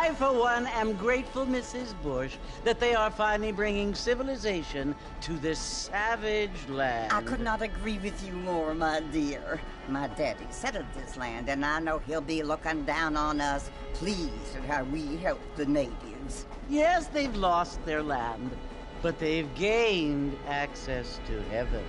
I, for one, am grateful, Mrs. Bush, that they are finally bringing civilization to this savage land. I could not agree with you more, my dear. My daddy settled this land, and I know he'll be looking down on us, pleased at how we help the natives. Yes, they've lost their land, but they've gained access to heaven.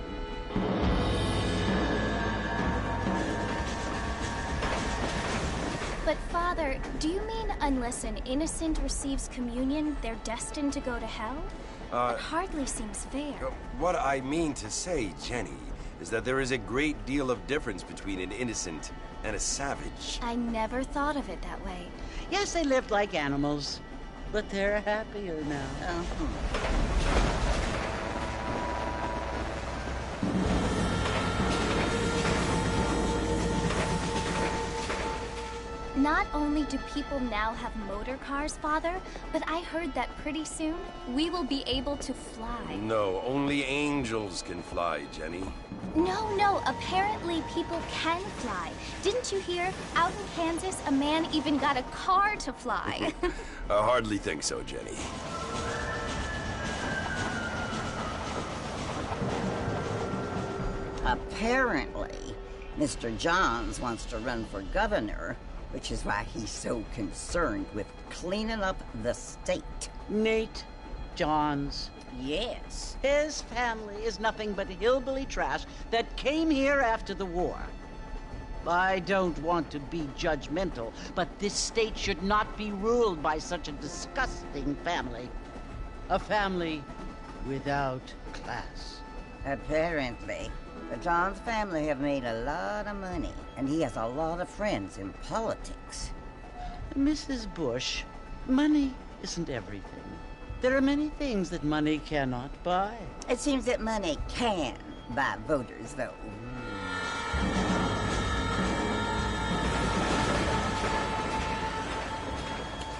But, Father, do you mean unless an innocent receives communion, they're destined to go to hell? That hardly seems fair. What I mean to say, Jenny, is that there is a great deal of difference between an innocent and a savage. I never thought of it that way. Yes, they lived like animals, but they're happier now. Not only do people now have motor cars, Father, but I heard that pretty soon we will be able to fly. No, only angels can fly, Jenny. No, apparently people can fly. Didn't you hear? Out in Kansas, a man even got a car to fly. I hardly think so, Jenny. Apparently, Mr. Johns wants to run for governor, which is why he's so concerned with cleaning up the state. Nate Johns. Yes. His family is nothing but hillbilly trash that came here after the war. I don't want to be judgmental, but this state should not be ruled by such a disgusting family. A family without class. Apparently. The Johns family have made a lot of money, and he has a lot of friends in politics. Mrs. Bush, money isn't everything. There are many things that money cannot buy. It seems that money can buy voters, though.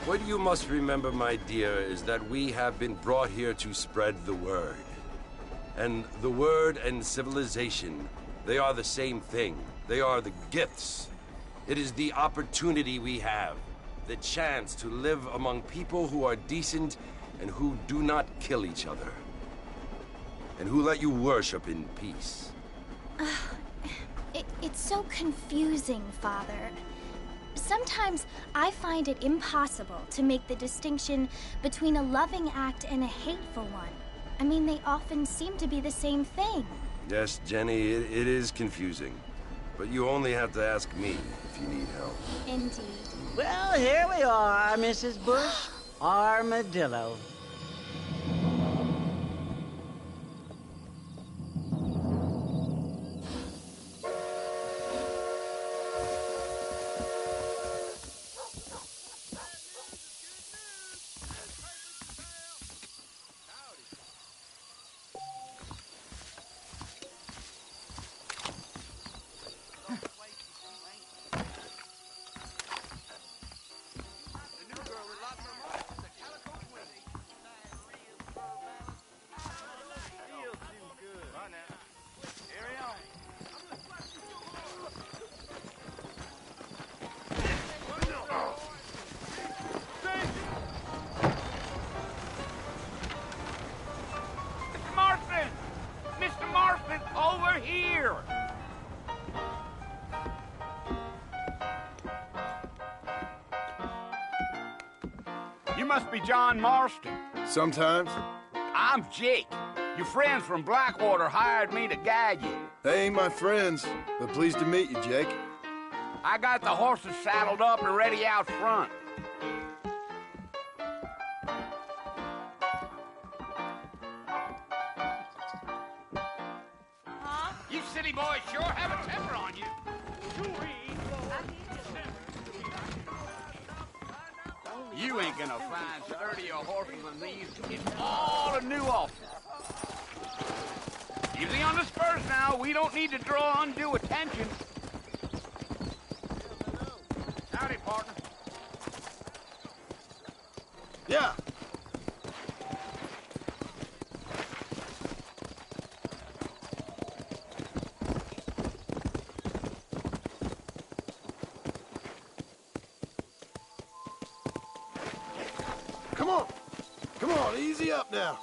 What you must remember, my dear, is that we have been brought here to spread the word. And the word and civilization, they are the same thing. They are the gifts. It is the opportunity we have, the chance to live among people who are decent and who do not kill each other, and who let you worship in peace. It's so confusing, Father. Sometimes I find it impossible to make the distinction between a loving act and a hateful one. I mean, they often seem to be the same thing. Yes, Jenny, it is confusing. But you only have to ask me if you need help. Indeed. Well, here we are, Mrs. Bush. Armadillo. You must be John Marston. Sometimes. I'm Jake. Your friends from Blackwater hired me to guide you. They ain't my friends, but pleased to meet you, Jake. I got the horses saddled up and ready out front. You city boys sure have a temper on you. You ain't gonna find sturdier horses than these in all of New Ulster. Easy on the spurs now. We don't need to draw undue attention. Howdy, partner. Yeah. Oh, easy up now.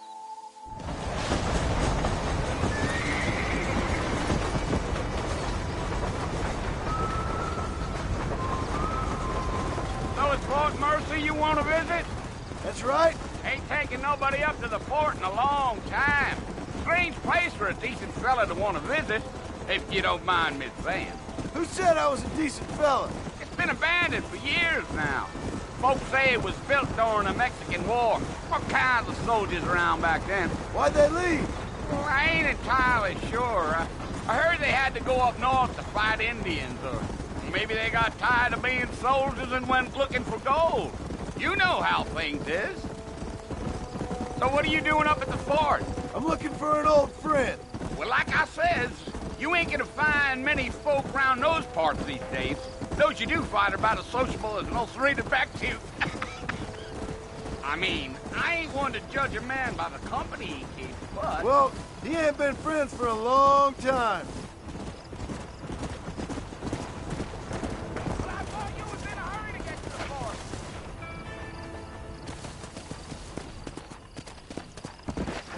So it's Fort Mercy you want to visit? That's right. Ain't taking nobody up to the fort in a long time. Strange place for a decent fella to want to visit, if you don't mind me saying. Who said I was a decent fella? It's been abandoned for years now. Folks say it was built during the Mexican War. What kinds of soldiers around back then? Why'd they leave? Well, I ain't entirely sure. I heard they had to go up north to fight Indians, or maybe they got tired of being soldiers and went looking for gold. You know how things is. So what are you doing up at the fort? I'm looking for an old friend. Well, like I says, you ain't gonna find many folk around those parts these days. Those you do find are about as sociable as an old serrated back tooth. I mean, I ain't one to judge a man by the company he keeps, but... Well, he ain't been friends for a long time. But I thought you was in a hurry to get to the fort.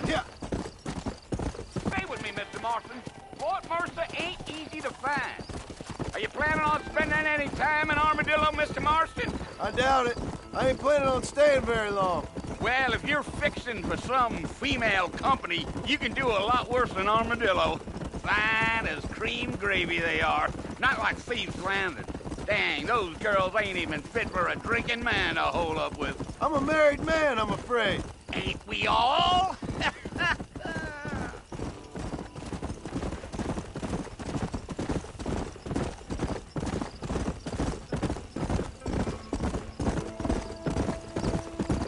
Yeah. Stay with me, Mr. Marston. Fort Mercer ain't easy to find. Are you planning on spending any time in Armadillo, Mr. Marston? I doubt it. I ain't planning on staying very long. Well, if you're fixing for some female company, you can do a lot worse than Armadillo. Fine as cream gravy they are. Not like Thieves' Landing. Dang, those girls ain't even fit for a drinking man to hole up with. I'm a married man, I'm afraid. Ain't we all?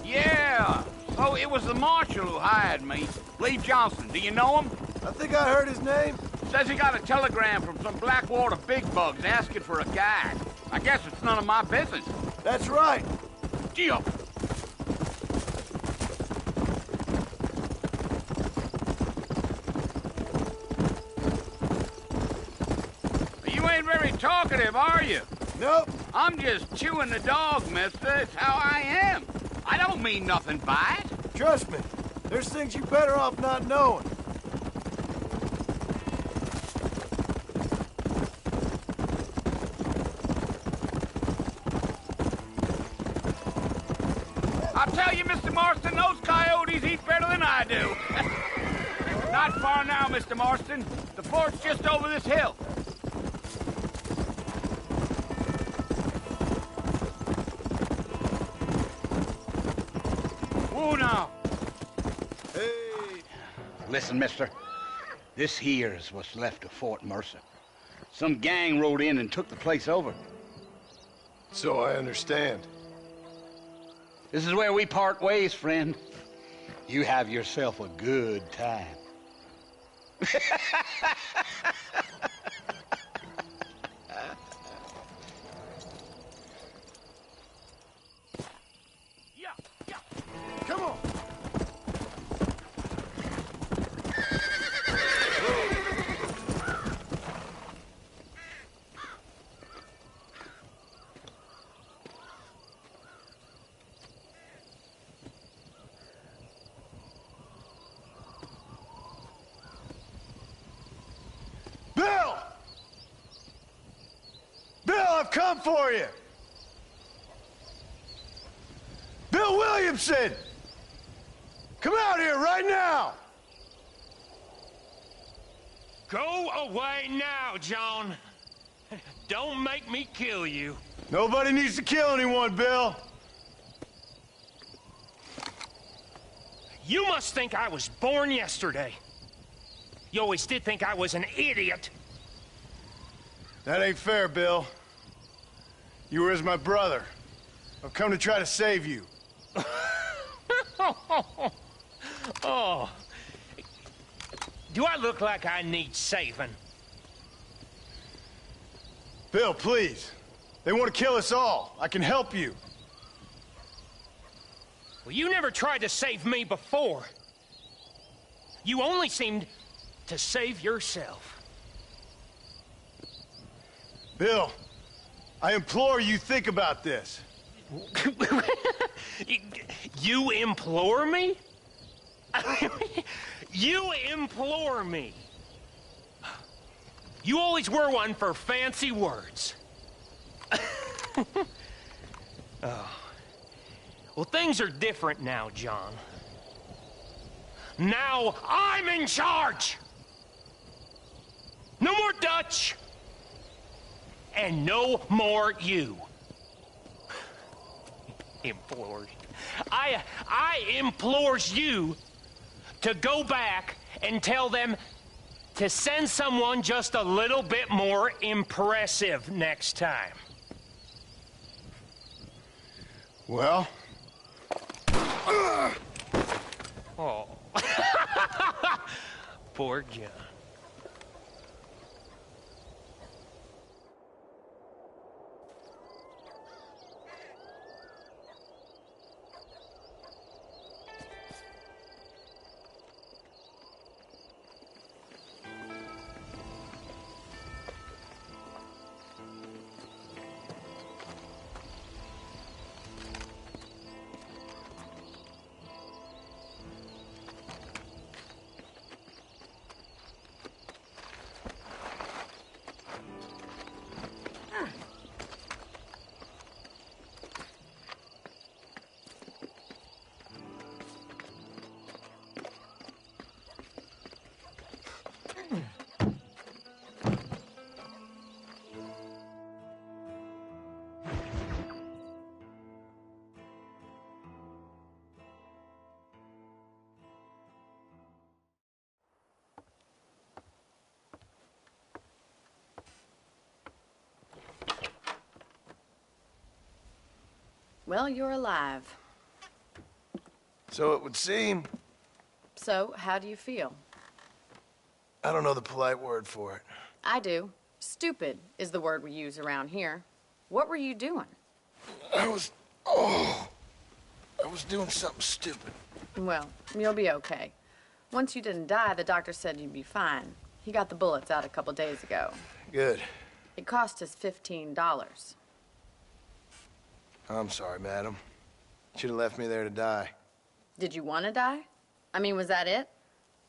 Yeah, so it was the marshal who hired me. Lee Johnson, do you know him? I think I heard his name. Says he got a telegram from some Blackwater big bugs asking for a guide. I guess it's none of my business. That's right. Gio. You ain't very talkative, are you? Nope. I'm just chewing the dog, mister. It's how I am. I don't mean nothing by it. Trust me. There's things you're better off not knowing. I'll tell you, Mr. Marston, those coyotes eat better than I do. Not far now, Mr. Marston. The fort's just over this hill. Whoa, now. Hey. Listen, mister. This here's what's left of Fort Mercer. Some gang rode in and took the place over. So I understand. This is where we part ways, friend. You have yourself a good time. Yeah. Come on. Bill! Bill, I've come for you! Bill Williamson! Come out here right now! Go away now, John. Don't make me kill you. Nobody needs to kill anyone, Bill. You must think I was born yesterday. You always did think I was an idiot. That ain't fair, Bill. You were as my brother. I've come to try to save you. Oh. Do I look like I need saving? Bill, please. They want to kill us all. I can help you. Well, you never tried to save me before. You only seemed to save yourself. Bill, I implore you think about this. You implore me? You implore me. You always were one for fancy words. Oh. Well, things are different now, John. Now I'm in charge! No more Dutch! And no more you. Implores. I implores you to go back and tell them to send someone just a little bit more impressive next time. Well? Oh. Poor John. Well, you're alive. So it would seem. So, how do you feel? I don't know the polite word for it. I do. Stupid is the word we use around here. What were you doing? I was doing something stupid. Well, you'll be okay. Once you didn't die, the doctor said you'd be fine. He got the bullets out a couple days ago. Good. It cost us $15. I'm sorry, madam. Should have left me there to die. Did you want to die? I mean, was that it?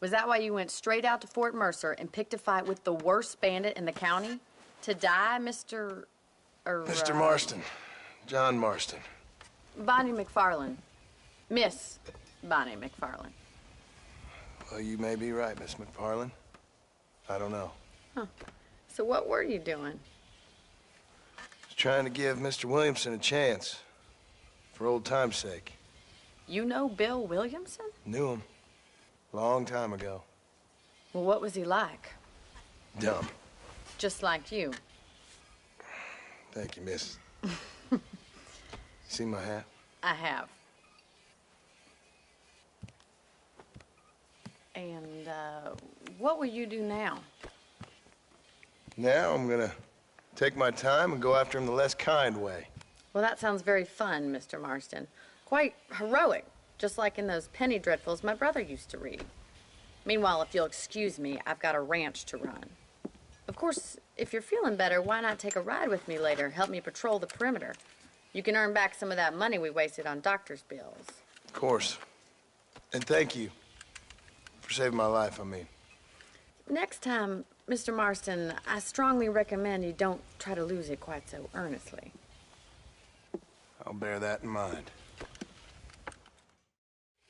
Was that why you went straight out to Fort Mercer and picked a fight with the worst bandit in the county? To die, Mr. Mr. Marston. John Marston. Bonnie McFarlane. Miss Bonnie McFarlane. Well, you may be right, Miss McFarlane. I don't know. Huh. So what were you doing? Trying to give Mr. Williamson a chance. For old time's sake. You know Bill Williamson? Knew him. Long time ago. Well, what was he like? Dumb. Just like you. Thank you, miss. See my hat? I have. And, what will you do now? Now I'm gonna take my time and go after him the less kind way. Well, that sounds very fun, Mr. Marston. Quite heroic, just like in those penny dreadfuls my brother used to read. Meanwhile, if you'll excuse me, I've got a ranch to run. Of course, if you're feeling better, why not take a ride with me later? Help me patrol the perimeter. You can earn back some of that money we wasted on doctor's bills. Of course. And thank you for saving my life, I mean. Next time, Mr. Marston, I strongly recommend you don't try to lose it quite so earnestly. I'll bear that in mind.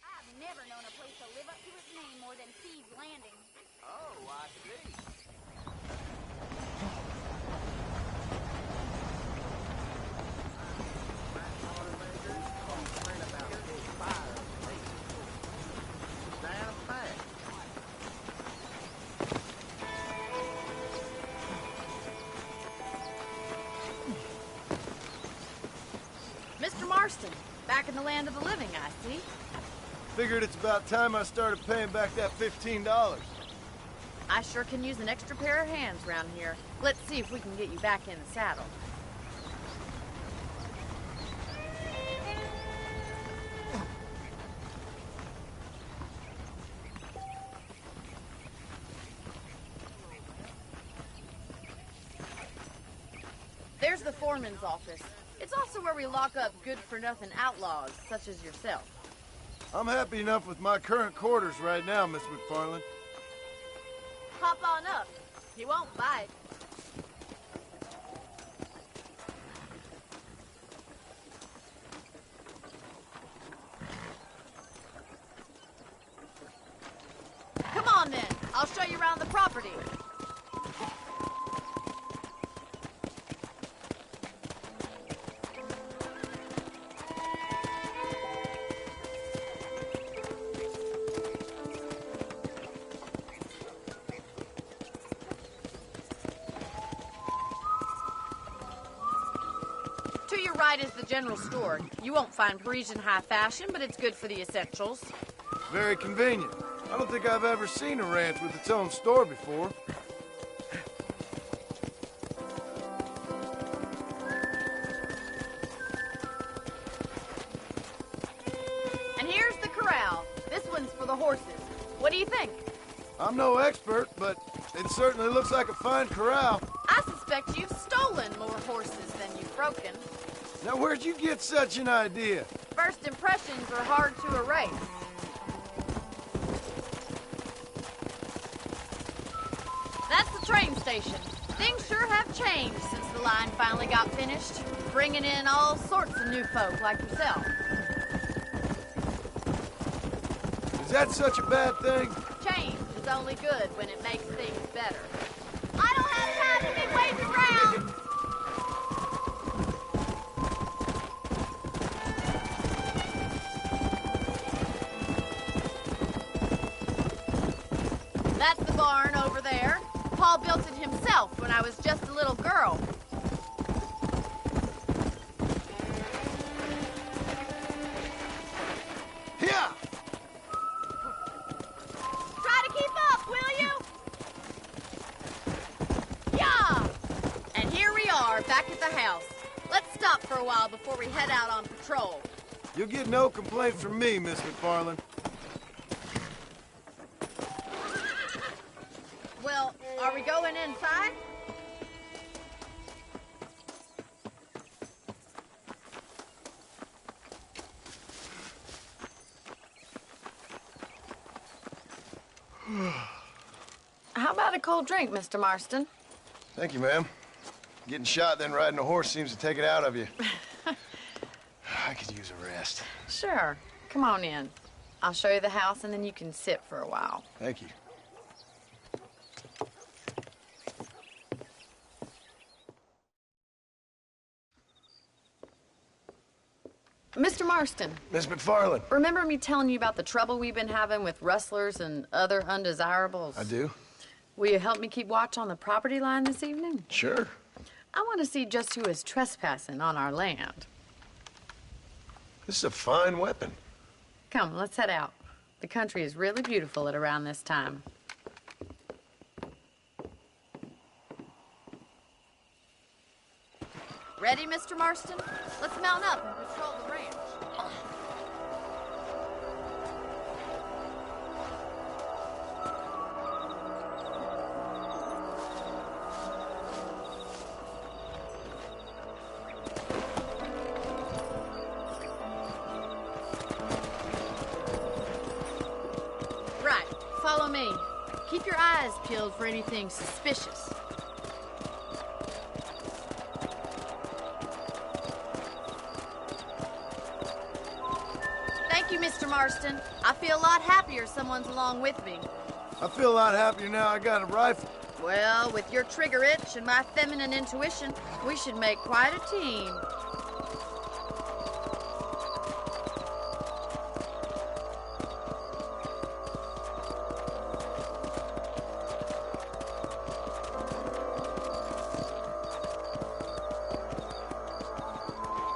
I've never known a place to live up to its name more than Thieves Landing. Oh, I see. Mr. Marston, back in the land of the living, I see. Figured it's about time I started paying back that $15. I sure can use an extra pair of hands around here. Let's see if we can get you back in the saddle. There's the foreman's office. It's also where we lock up good-for-nothing outlaws, such as yourself. I'm happy enough with my current quarters right now, Miss McFarland. Hop on up. He won't bite. Come on then. I'll show you around the property. To your right is the general store. You won't find Parisian high fashion, but it's good for the essentials. Very convenient. I don't think I've ever seen a ranch with its own store before. And here's the corral. This one's for the horses. What do you think? I'm no expert, but it certainly looks like a fine corral. I suspect you've stolen more horses than you've broken. Now, where'd you get such an idea? First impressions are hard to erase. That's the train station. Things sure have changed since the line finally got finished, bringing in all sorts of new folk like yourself. Is that such a bad thing? Change is only good when it makes things better. I don't have time to be waiting around! That's the barn over there. Paul built it himself when I was just a little girl. Yeah! Try to keep up, will you? Yeah! And here we are, back at the house. Let's stop for a while before we head out on patrol. You'll get no complaints from me, Miss McFarland. Well, are we going inside? How about a cold drink, Mr. Marston? Thank you, ma'am. Getting shot, then riding a horse seems to take it out of you. I could use a rest. Sure. Come on in. I'll show you the house, and then you can sit for a while. Thank you. Mr. Marston, Miss McFarland. remember me telling you about the trouble we've been having with rustlers and other undesirables? I do? Will you help me keep watch on the property line this evening? Sure. I want to see just who is trespassing on our land. This is a fine weapon. Come, let's head out. The country is really beautiful at around this time. Ready, Mr. Marston? Let's mount up and patrol the ranch. Right, follow me. Keep your eyes peeled for anything suspicious. Thank you, Mr. Marston. I feel a lot happier someone's along with me. I feel a lot happier now I got a rifle. Well, with your trigger itch and my feminine intuition, we should make quite a team.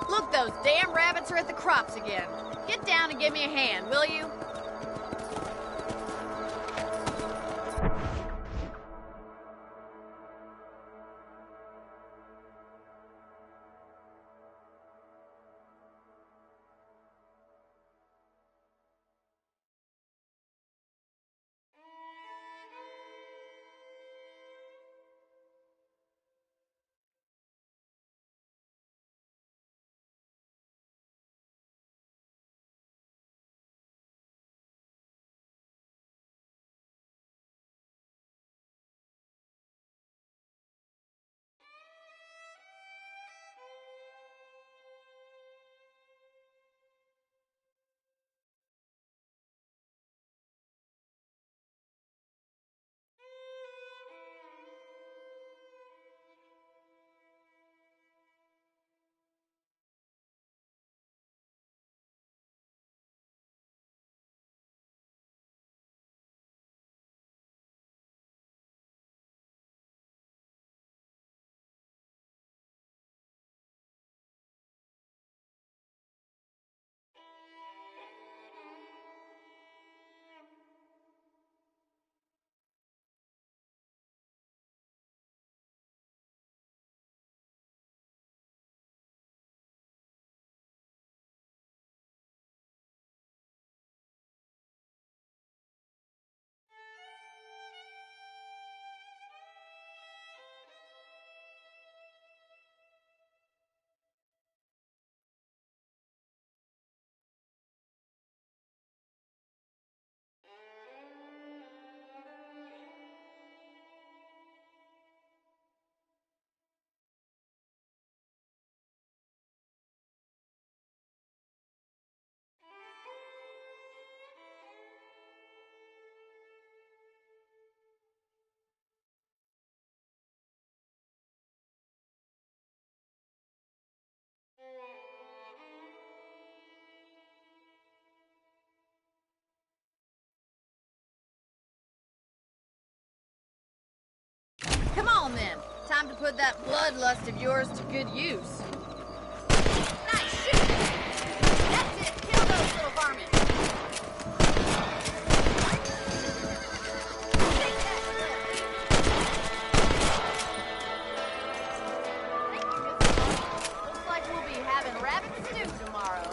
Look, those damn rabbits are at the crops again. Get down and give me a hand, will you? time to put that bloodlust of yours to good use. Nice shooting! That's it! Kill those little varmints! Looks like we'll be having rabbit stew tomorrow.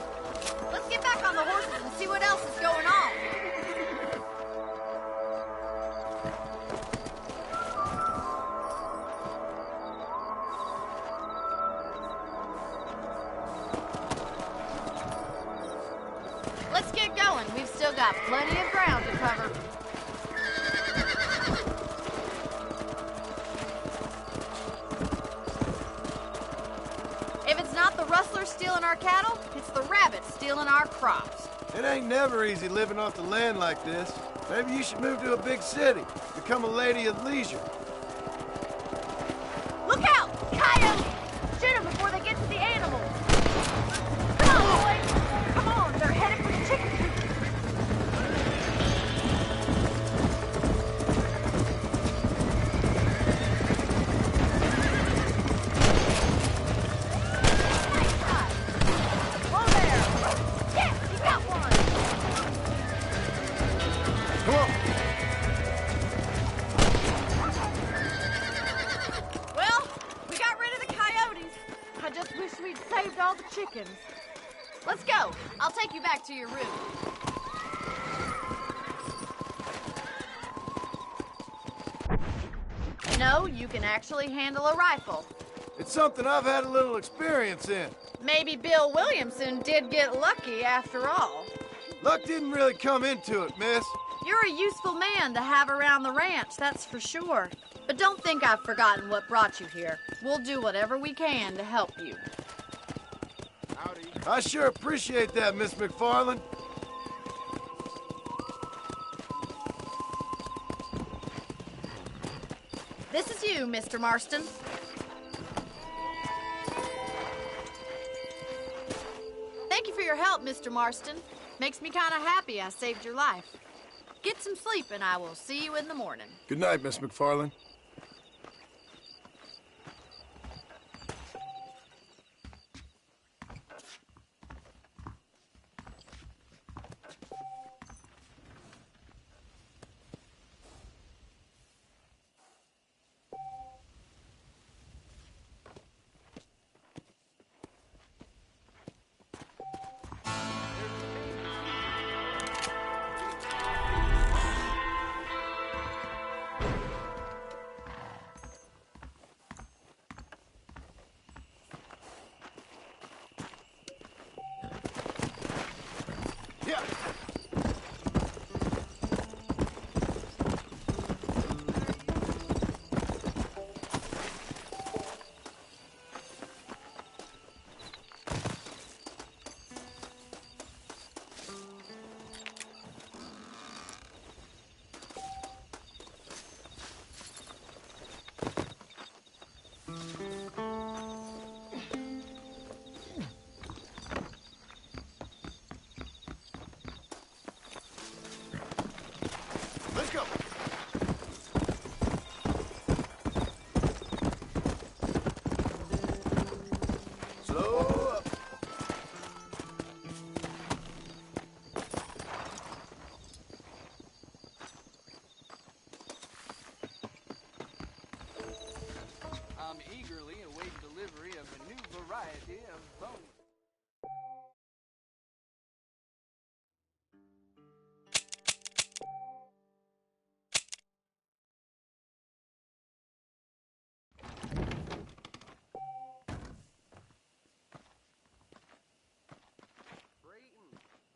Let's get back on the horses and see what else is going on. Let's get going. We've still got plenty of ground to cover. If it's not the rustlers stealing our cattle, it's the rabbits stealing our crops. It ain't never easy living off the land like this. Maybe you should move to a big city. Become a lady of leisure. Look out! Coyotes! Shoot them before they get to the animals. Come on, boys! Come on, they're headed for the chicken coop. Nice shot! Whoa there! Yes, you got one! Come on. Well, we got rid of the coyotes. I just wish we'd saved all the chickens. Let's go. I'll take you back to your room. You know, you can actually handle a rifle. It's something I've had a little experience in. Maybe Bill Williamson did get lucky after all. Luck didn't really come into it, miss. You're a useful man to have around the ranch, that's for sure. But don't think I've forgotten what brought you here. We'll do whatever we can to help you. I sure appreciate that, Miss McFarland. This is you, Mr. Marston. Thank you for your help, Mr. Marston. Makes me kind of happy I saved your life. Get some sleep and I will see you in the morning. Good night, Miss McFarland. Yeah. Let's go. Slow up. I'm eagerly awaiting delivery of a new variety of bone.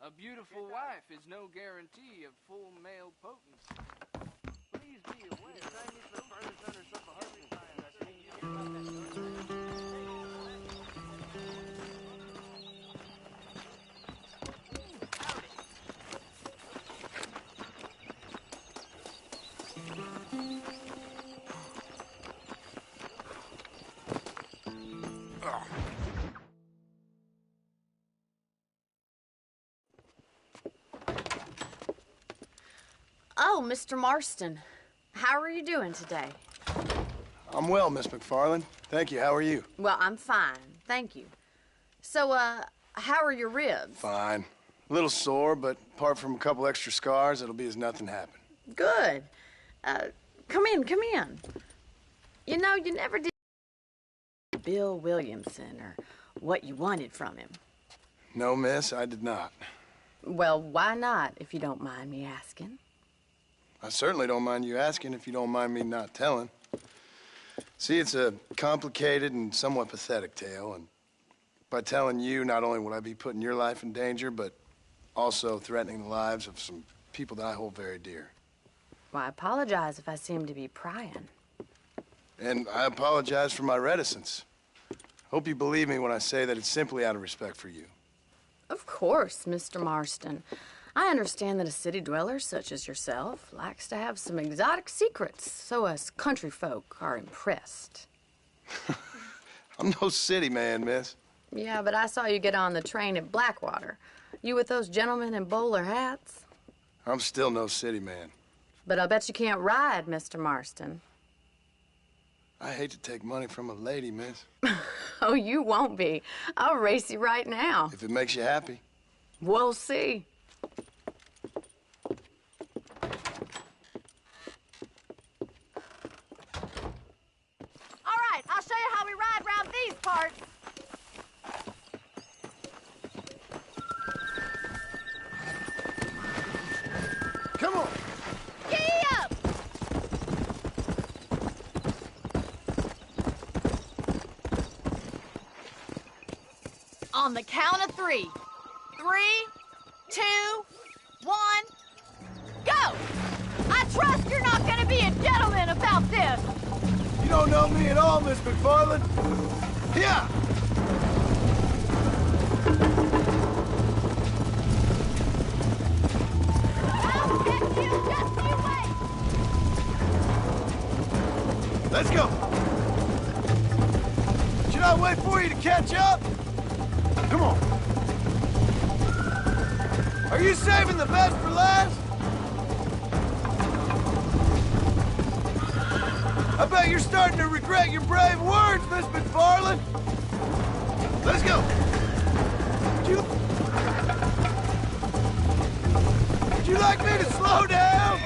A beautiful wife is no guarantee of full male potency. Please be aware. Oh, Mr. Marston. How are you doing today? I'm well, Miss McFarland. Thank you. How are you? Well, I'm fine, thank you. So, how are your ribs? Fine. A little sore, but apart from a couple extra scars, it'll be as nothing happened. Good. Come in, come in. You know, you never did Bill Williamson or what you wanted from him. No, miss, I did not. Well, why not, if you don't mind me asking? I certainly don't mind you asking if you don't mind me not telling. See, it's a complicated and somewhat pathetic tale, and by telling you, not only would I be putting your life in danger, but also threatening the lives of some people that I hold very dear. Well, I apologize if I seem to be prying. And I apologize for my reticence. Hope you believe me when I say that it's simply out of respect for you. Of course, Mr. Marston. I understand that a city dweller such as yourself likes to have some exotic secrets, so us country folk are impressed. I'm no city man, miss. Yeah, but I saw you get on the train at Blackwater. You with those gentlemen in bowler hats? I'm still no city man. But I'll bet you can't ride, Mr. Marston. I hate to take money from a lady, miss. Oh, you won't be. I'll race you right now. If it makes you happy. We'll see. All right, I'll show you how we ride around these parts. Come on. Giddy up! On the count of 3. 3, 2, 1, go! I trust you're not gonna be a gentleman about this. You don't know me at all, Miss McFarland. Yeah. I'll get you, just you wait. Let's go. Should I wait for you to catch up? Come on. Are you saving the best for last? I bet you're starting to regret your brave words, Miss McFarland. Let's go. Would you like me to slow down?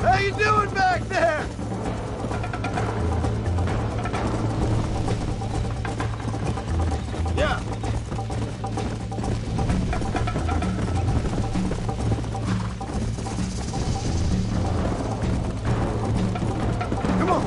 How you doing back there? Yeah. Come on.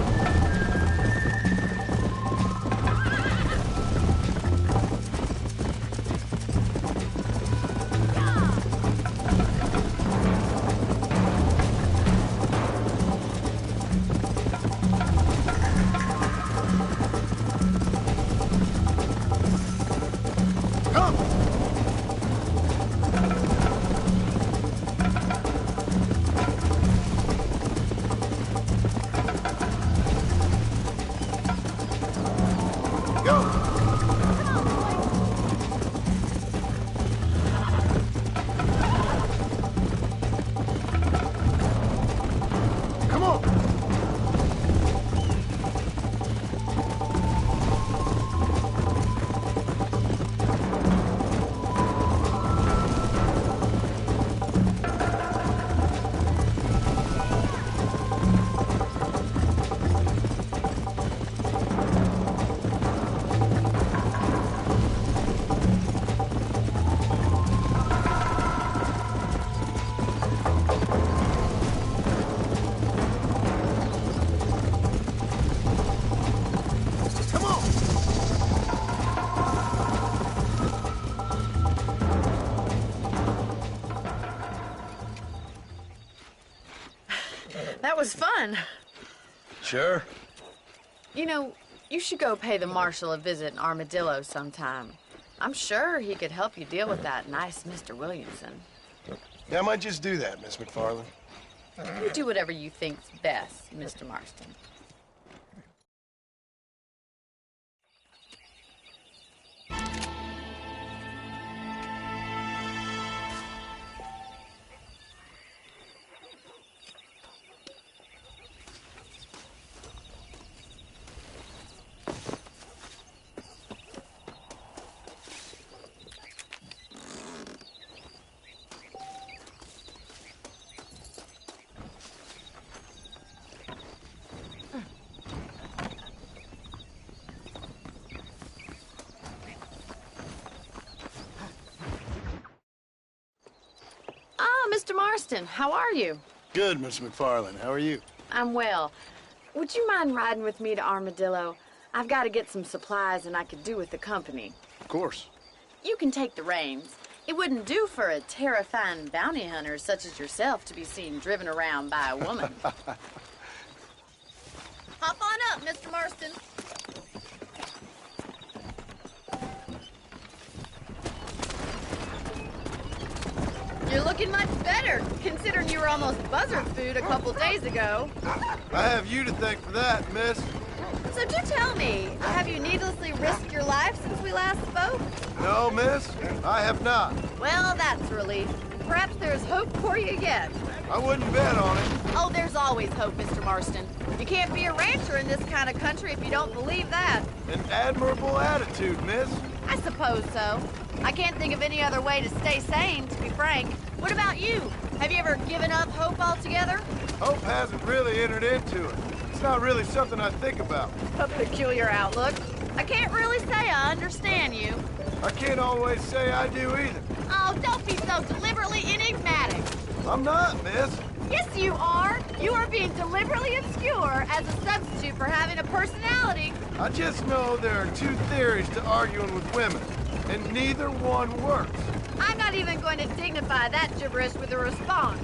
That was fun. Sure. You know, you should go pay the marshal a visit in Armadillo sometime. I'm sure he could help you deal with that nice Mr. Williamson. Yeah, I might just do that, Miss McFarland. You do whatever you think's best, Mr. Marston. Mr. Marston, how are you? Good, Miss McFarland. How are you? I'm well. Would you mind riding with me to Armadillo? I've got to get some supplies and I could do with the company. Of course. You can take the reins. It wouldn't do for a terrifying bounty hunter such as yourself to be seen driven around by a woman. Hop on up, Mr. Marston. You're looking much better, considering you were almost buzzard food a couple days ago. I have you to thank for that, miss. So do tell me, have you needlessly risked your life since we last spoke? No, miss, I have not. Well, that's a relief. Perhaps there's hope for you yet. I wouldn't bet on it. Oh, there's always hope, Mr. Marston. You can't be a rancher in this kind of country if you don't believe that. An admirable attitude, miss. I suppose so. I can't think of any other way to stay sane, to be frank. What about you? Have you ever given up hope altogether? Hope hasn't really entered into it. It's not really something I think about. A peculiar outlook. I can't really say I understand you. I can't always say I do either. Oh, don't be so deliberately enigmatic. I'm not, miss. Yes, you are. You are being deliberately obscure as a substitute for having a personality. I just know there are two theories to arguing with women, and neither one works. I'm not even going to dignify that gibberish with a response.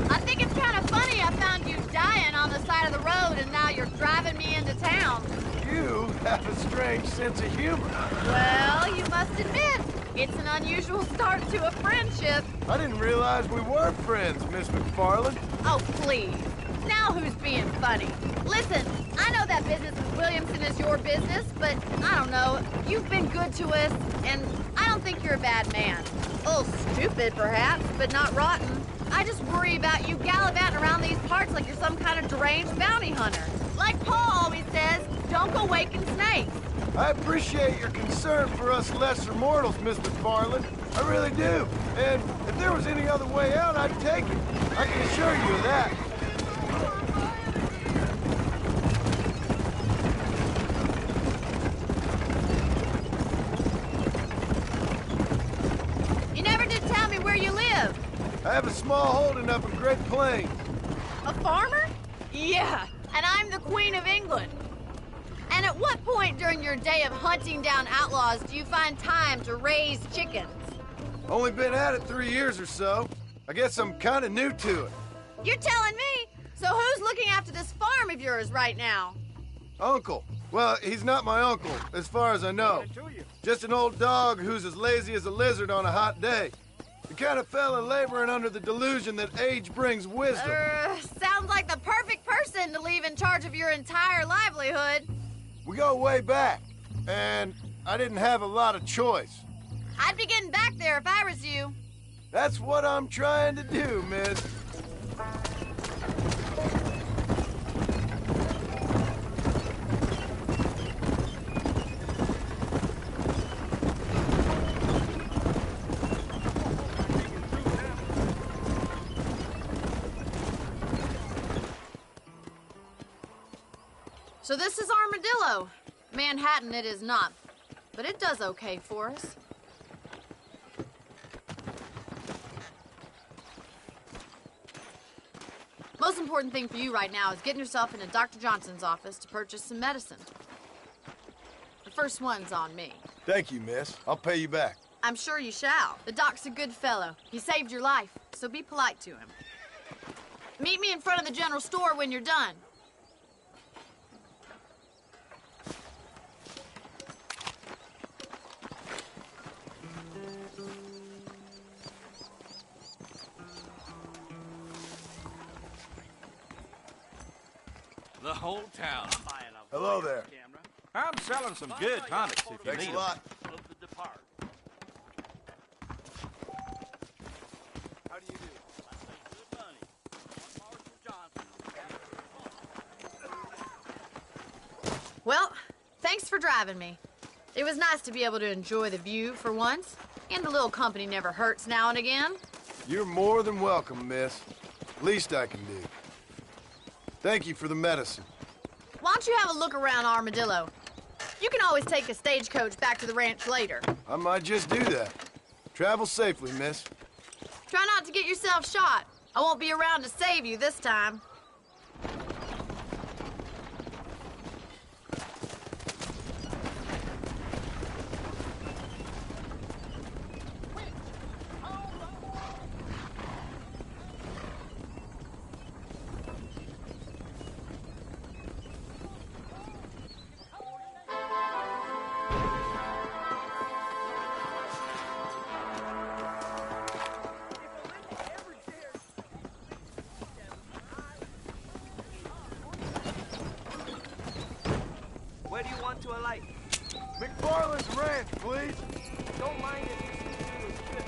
I think it's kind of funny I found you dying on the side of the road and now you're driving me into town. You have a strange sense of humor. Well, you must admit, it's an unusual start to a friendship. I didn't realize we were friends, Miss McFarland. Oh, please. Now who's being funny? Listen, I know that business with Williamson is your business, but I don't know. You've been good to us, and I don't think you're a bad man. A little stupid, perhaps, but not rotten. I just worry about you gallivanting around these parts like you're some kind of deranged bounty hunter. Like Paul always says, don't go waking snakes. I appreciate your concern for us lesser mortals, Miss McFarland. I really do. And if there was any other way out, I'd take it. I can assure you of that. You never did tell me where you live. I have a small holding up in Great Plains. A farmer? Yeah, and I'm the Queen of England. And at what point during your day of hunting down outlaws do you find time to raise chickens? Only been at it 3 years or so. I guess I'm kind of new to it. You're telling me? So who's looking after this farm of yours right now? Uncle. Well, he's not my uncle, as far as I know. Just an old dog who's as lazy as a lizard on a hot day. The kind of fella laboring under the delusion that age brings wisdom. Sounds like the perfect person to leave in charge of your entire livelihood. We go way back, and I didn't have a lot of choice. I'd be getting back there if I was you. That's what I'm trying to do, miss. So this is Armadillo. Manhattan it is not, but it does okay for us. Most important thing for you right now is getting yourself into Dr. Johnson's office to purchase some medicine. The first one's on me. Thank you, miss. I'll pay you back. I'm sure you shall. The doc's a good fellow. He saved your life, so be polite to him. Meet me in front of the general store when you're done. The whole town. Hello there. I'm selling some good tonics if you Thanks need a lot. How do you do? Well, thanks for driving me. It was nice to be able to enjoy the view for once, and a little company never hurts now and again. You're more than welcome, miss. Least I can do. Thank you for the medicine. Why don't you have a look around Armadillo? You can always take a stagecoach back to the ranch later. I might just do that. Travel safely, miss. Try not to get yourself shot. I won't be around to save you this time. Where do you want to alight? McFarland's ranch, please. Don't mind it.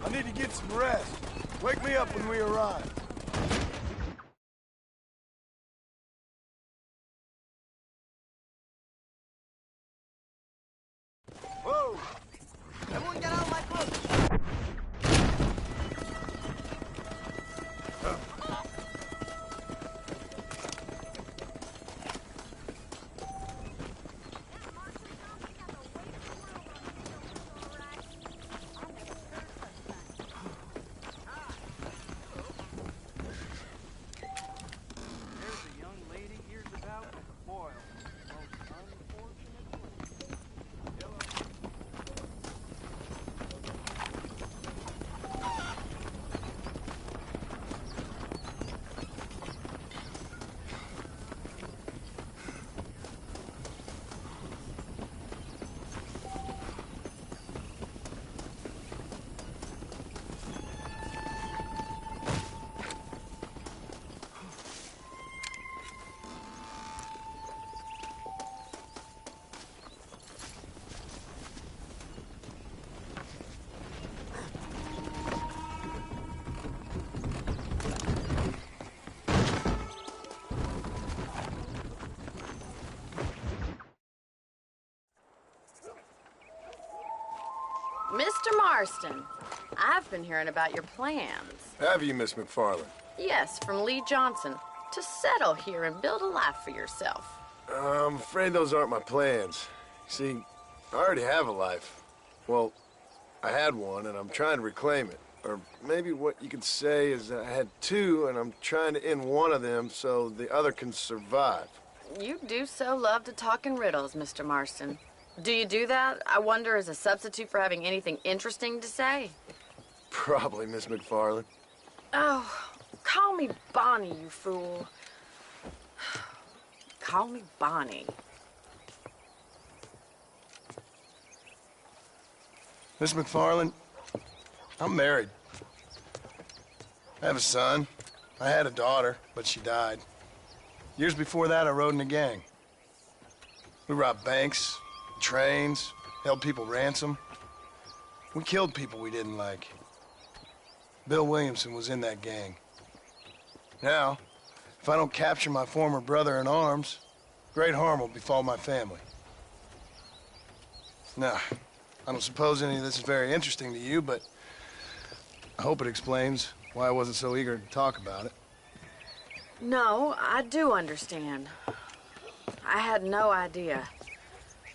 I need to get some rest. Wake me up when we arrive. Whoa! Everyone get out of my boat! Mr. Marston, I've been hearing about your plans. Have you, Miss McFarland? Yes, from Lee Johnson, to settle here and build a life for yourself. I'm afraid those aren't my plans. See, I already have a life. Well, I had one, and I'm trying to reclaim it. Or maybe what you could say is I had two, and I'm trying to end one of them so the other can survive. You do so love to talk in riddles, Mr. Marston. Do you do that, I wonder, as a substitute for having anything interesting to say? Probably, Miss McFarland. Oh, call me Bonnie, you fool. Call me Bonnie. Miss McFarland, I'm married. I have a son. I had a daughter, but she died. Years before that, I rode in a gang. We robbed banks, trains, held people ransom. We killed people we didn't like. Bill Williamson was in that gang. Now, if I don't capture my former brother in arms, great harm will befall my family. Now, I don't suppose any of this is very interesting to you, but I hope it explains why I wasn't so eager to talk about it. No, I do understand. I had no idea.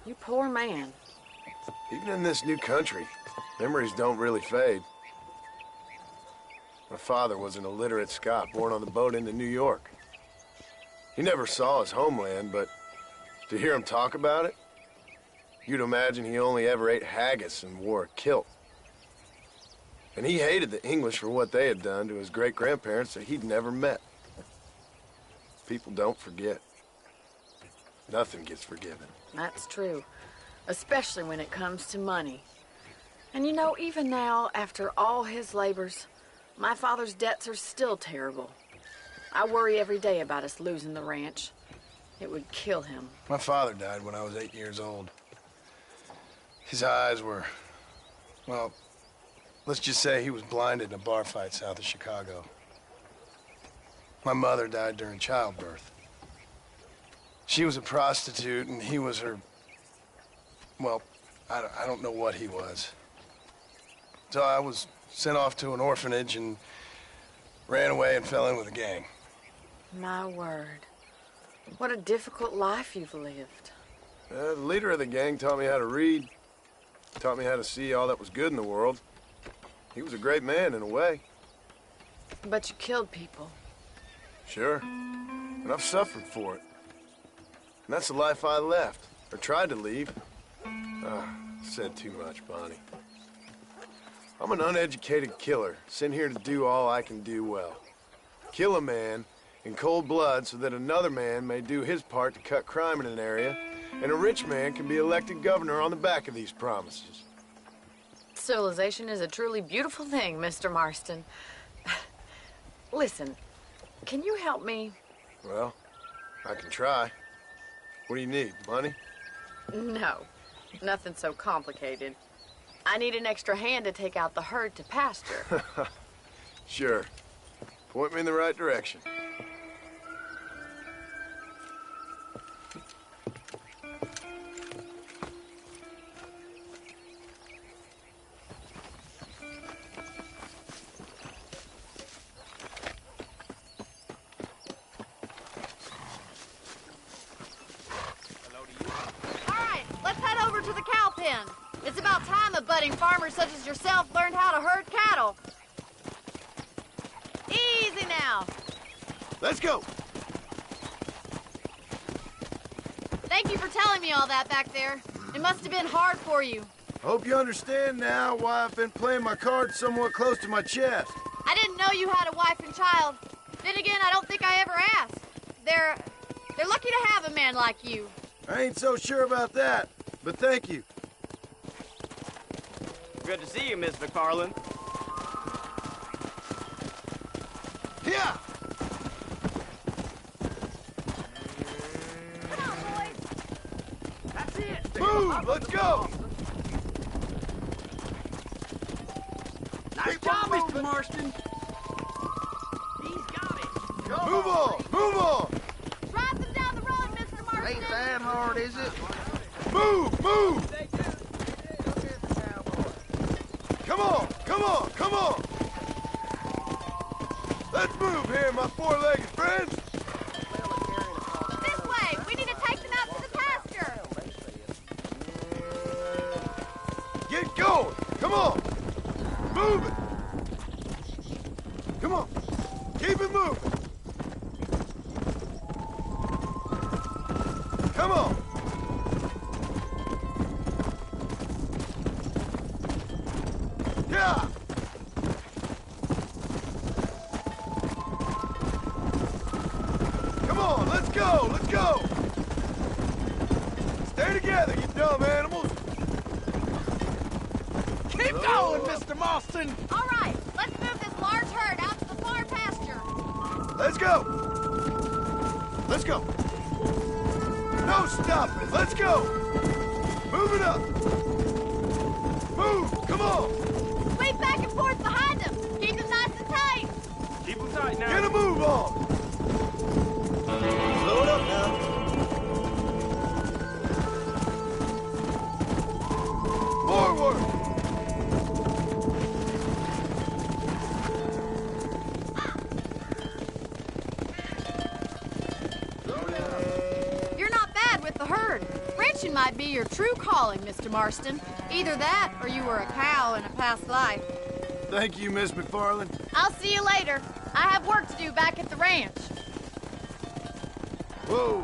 You poor man. Even in this new country, memories don't really fade. My father was an illiterate Scot born on the boat into New York. He never saw his homeland, but to hear him talk about it, you'd imagine he only ever ate haggis and wore a kilt. And he hated the English for what they had done to his great-grandparents that he'd never met. People don't forget. Nothing gets forgiven. That's true, especially when it comes to money. And you know, even now, after all his labors, my father's debts are still terrible. I worry every day about us losing the ranch. It would kill him. My father died when I was 8 years old. His eyes were, well, let's just say he was blinded in a bar fight south of Chicago. My mother died during childbirth. She was a prostitute, and he was her, well, I don't know what he was. So I was sent off to an orphanage and ran away and fell in with a gang. My word. What a difficult life you've lived. The leader of the gang taught me how to read, taught me how to see all that was good in the world. He was a great man in a way. But you killed people. Sure. And I've suffered for it. And that's the life I left, or tried to leave. Said too much, Bonnie. I'm an uneducated killer, sent here to do all I can do well. Kill a man in cold blood so that another man may do his part to cut crime in an area, and a rich man can be elected governor on the back of these promises. Civilization is a truly beautiful thing, Mr. Marston. Listen, can you help me? Well, I can try. What do you need, money? No, nothing so complicated. I need an extra hand to take out the herd to pasture. Sure. Point me in the right direction. It's about time a budding farmer such as yourself learned how to herd cattle. Easy now. Let's go. Thank you for telling me all that back there. It must have been hard for you. Hope you understand now why I've been playing my cards somewhat close to my chest. I didn't know you had a wife and child. Then again, I don't think I ever asked. They're lucky to have a man like you. I ain't so sure about that, but thank you. Good to see you, Miss McFarland. Yeah. Come on, boys. That's it. Move, let's go. Nice job, Mr. Marston. He's got it. Move on, move on. Drive them down the road, Mr. Marston. Ain't that hard, is it? Move, move. Come on, come on, come on. Let's move here, my four-legged friends. This way. We need to take them out to the pasture. Get going. Come on. Move it. Come on. Keep it moving. Come on. Yeah. Come on, let's go, let's go. Stay together, you dumb animals. Keep going, Mr. Marston. All right. Let's move this large herd out to the far pasture. Let's go. Let's go. No stopping. Let's go. Move it up. Move. Come on. Sweep back and forth behind them. Keep them nice and tight. Keep them tight now. Get a move on. Slow it up now. Forward. You're not bad with the herd. Ranching might be your true calling, Mr. Marston. Either that, or you were a cow in a past life. Thank you, Miss McFarland. I'll see you later. I have work to do back at the ranch. Whoa.